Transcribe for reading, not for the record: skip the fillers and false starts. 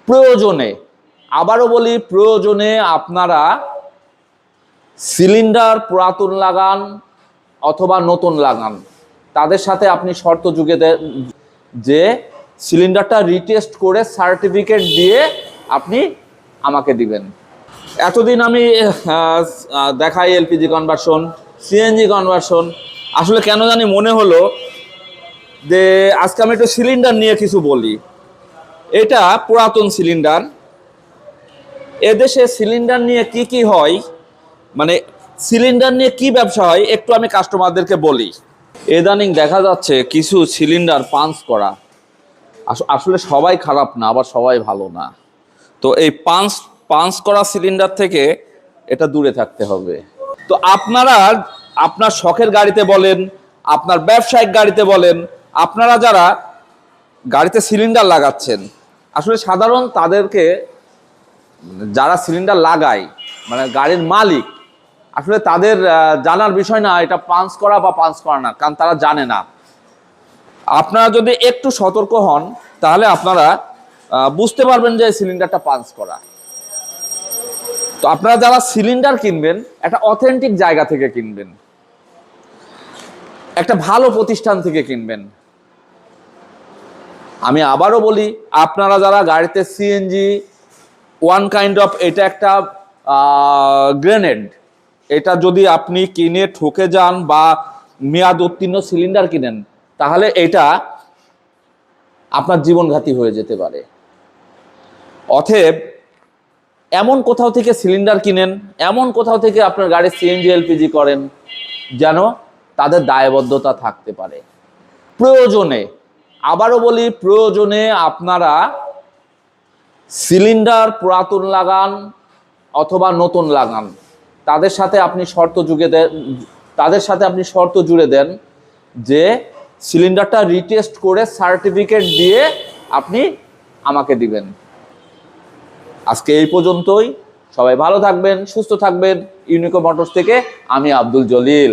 প্রয়োজনে, আবারও বলি, প্রয়োজনে আপনারা সিলিন্ডার পুরাতন লাগান অথবা নতুন লাগান, তাদের সাথে আপনি শর্ত যুগে দেন যে সিলিন্ডারটা রিটেস্ট করে সার্টিফিকেট দিয়ে আপনি আমাকে দিবেন। এতদিন আমি দেখাই এলপিজি কনভার্সন, সিএনজি কনভার্সন, আসলে কেন জানি মনে হলো যে আজকে আমি একটু সিলিন্ডার নিয়ে কিছু বলি। এটা পুরাতন সিলিন্ডার। এদেশে সিলিন্ডার নিয়ে কি কি হয়, মানে সিলিন্ডার নিয়ে কি ব্যবসা হয়, একটু আমি কাস্টমারদেরকে বলি। ইদানিং দেখা যাচ্ছে কিছু সিলিন্ডার পাঞ্চ করা, আসলে সবাই খারাপ না, আবার সবাই ভালো না। তো এই পাঞ্চ করা সিলিন্ডার থেকে এটা দূরে থাকতে হবে। তো আপনারা আপনার শখের গাড়িতে বলেন, আপনার ব্যবসায়িক গাড়িতে বলেন, আপনারা যারা গাড়িতে সিলিন্ডার লাগাচ্ছেন, আসলে সাধারণ তাদেরকে, যারা সিলিন্ডার লাগায় মানে গাড়ির মালিক, আসলে তাদের জানার বিষয় না এটা পাঞ্চ করা বা পাঞ্চ করা না, কারণ তারা জানে না। আপনারা যদি একটু সতর্ক হন তাহলে আপনারা বুঝতে পারবেন যে সিলিন্ডারটা পাঞ্চ করা। তো আপনারা যারা সিলিন্ডার কিনবেন একটা অথেন্টিক জায়গা থেকে কিনবেন, একটা ভালো প্রতিষ্ঠান থেকে কিনবেন। আমি আবারও বলি, আপনারা যারা গাড়িতে সিএনজি ওয়ান কাইন্ড অফ, এটা একটা গ্রেনেড, এটা যদি আপনি কিনে ঠকে যান বা মেয়াদ উত্তীর্ণ সিলিন্ডার কিনেন, তাহলে এটা আপনার জীবনঘাতী হয়ে যেতে পারে। অতএব এমন কোথাও থেকে সিলিন্ডার কিনেন, এমন কোথাও থেকে আপনার গাড়ি সিএনজি এলপিজি করেন যেন তাদের দায়বদ্ধতা থাকতে পারে। প্রয়োজনে, আবারও বলি, প্রয়োজনে আপনারা সিলিন্ডার পুরাতন লাগান অথবা নতুন লাগান, তাদের সাথে আপনি শর্ত জুড়ে দেন যে সিলিন্ডারটা রিটেস্ট করে সার্টিফিকেট দিয়ে আপনি আমাকে দিবেন। আজকে এই পর্যন্তই। সবাই ভালো থাকবেন, সুস্থ থাকবেন। ইউনিকো মোটরস থেকে আমি আব্দুল জলিল।